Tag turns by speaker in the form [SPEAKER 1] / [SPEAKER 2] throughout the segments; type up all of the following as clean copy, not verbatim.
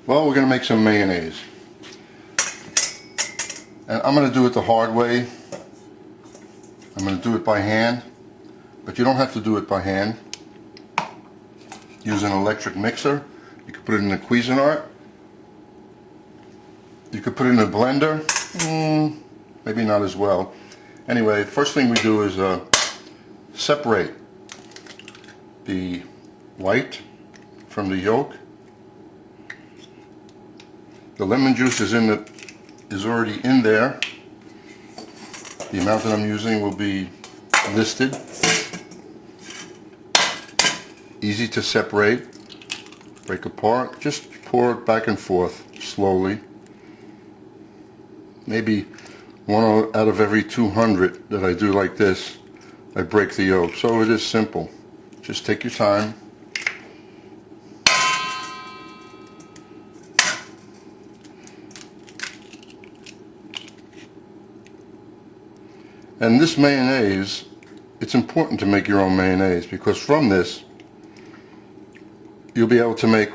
[SPEAKER 1] Well, we're going to make some mayonnaise. And I'm going to do it the hard way. I'm going to do it by hand. But you don't have to do it by hand. Use an electric mixer. You could put it in a Cuisinart. You could put it in a blender. Maybe not as well. Anyway, first thing we do is separate the white from the yolk. The lemon juice is already in there. The amount that I'm using will be listed. Easy to separate, break apart. Just pour it back and forth slowly. Maybe one out of every 200 that I do like this, I break the yolk. So it is simple. Just take your time. And this mayonnaise, it's important to make your own mayonnaise, because from this you'll be able to make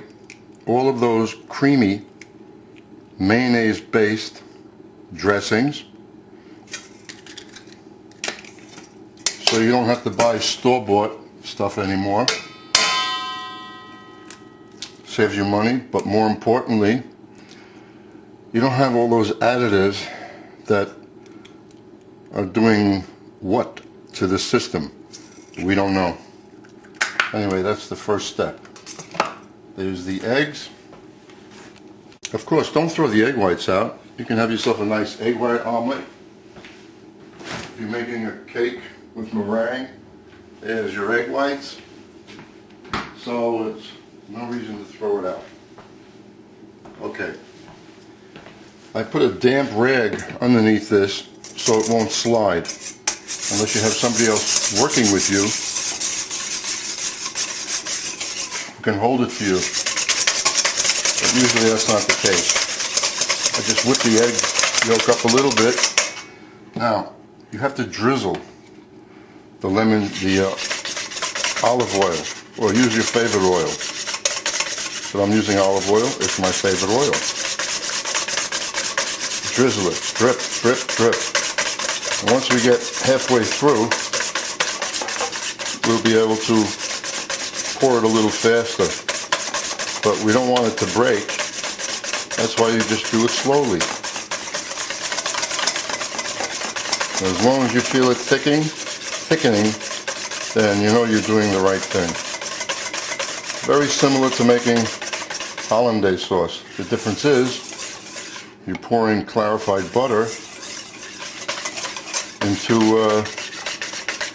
[SPEAKER 1] all of those creamy mayonnaise based dressings, so you don't have to buy store-bought stuff anymore. Saves you money, but more importantly, you don't have all those additives that are doing what to the system. We don't know. Anyway, that's the first step. There's the eggs. Of course, don't throw the egg whites out. You can have yourself a nice egg white omelet. If you're making a cake with meringue, there's your egg whites. So it's no reason to throw it out. Okay. I put a damp rag underneath this so it won't slide. Unless you have somebody else working with you who can hold it for you. But usually that's not the case. I just whip the egg yolk up a little bit. Now, you have to drizzle the olive oil, or use your favorite oil. But I'm using olive oil. It's my favorite oil. Drizzle it. Drip, drip, drip. And once we get halfway through, we'll be able to pour it a little faster. But we don't want it to break. That's why you just do it slowly. As long as you feel it thickening, then you know you're doing the right thing. Very similar to making hollandaise sauce. The difference is you're pouring clarified butter into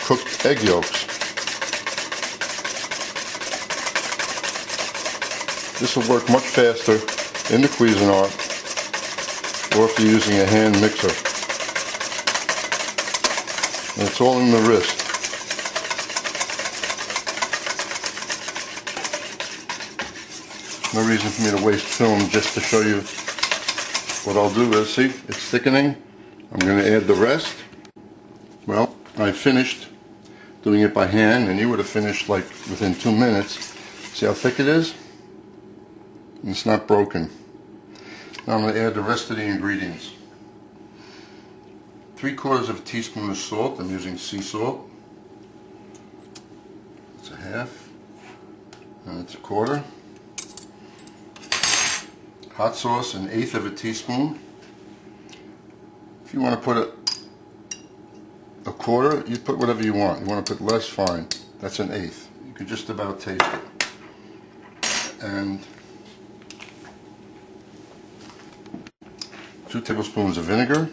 [SPEAKER 1] cooked egg yolks. This will work much faster in the Cuisinart, or if you're using a hand mixer. And it's all in the wrist. No reason for me to waste film just to show you. What I'll do is, see, it's thickening. I'm going to add the rest. Well, I finished doing it by hand, and you would have finished like within 2 minutes. See how thick it is? And it's not broken. Now I'm going to add the rest of the ingredients. 3/4 of a teaspoon of salt. I'm using sea salt. It's a half, and it's a quarter. Hot sauce, 1/8 of a teaspoon. If you want to put a quarter, you put whatever you want. You want to put less, fine. That's 1/8. You can just about taste it. And 2 tablespoons of vinegar.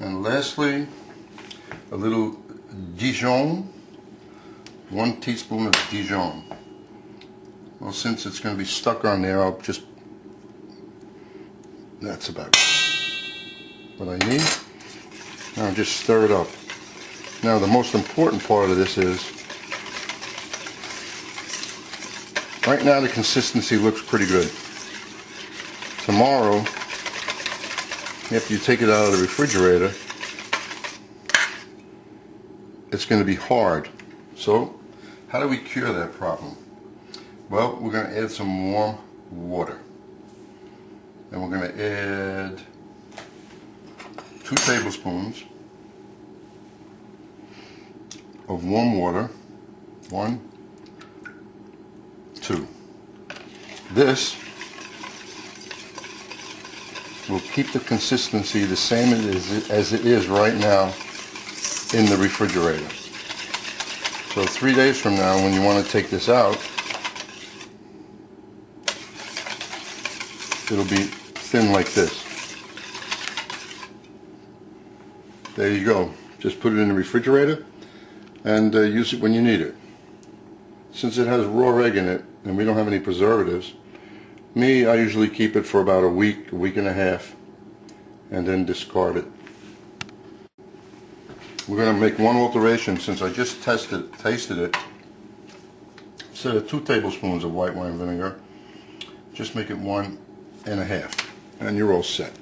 [SPEAKER 1] And lastly, a little dijon. 1 teaspoon of dijon. Well, since it's going to be stuck on there, I'll just, that's about what I need. Now just stir it up. Now the most important part of this is, right now the consistency looks pretty good. Tomorrow, after you take it out of the refrigerator, it's going to be hard. So, how do we cure that problem? Well, we're going to add some warm water. And we're going to add 2 tablespoons of warm water. 1, 2. This will keep the consistency the same as it is right now in the refrigerator. So 3 days from now, when you want to take this out, it'll be thin like this. There you go. Just put it in the refrigerator and use it when you need it. Since it has raw egg in it and we don't have any preservatives, I usually keep it for about a week and a half, and then discard it. We're going to make one alteration since I just tasted it. Instead of 2 tablespoons of white wine vinegar, just make it 1 1/2, and you're all set.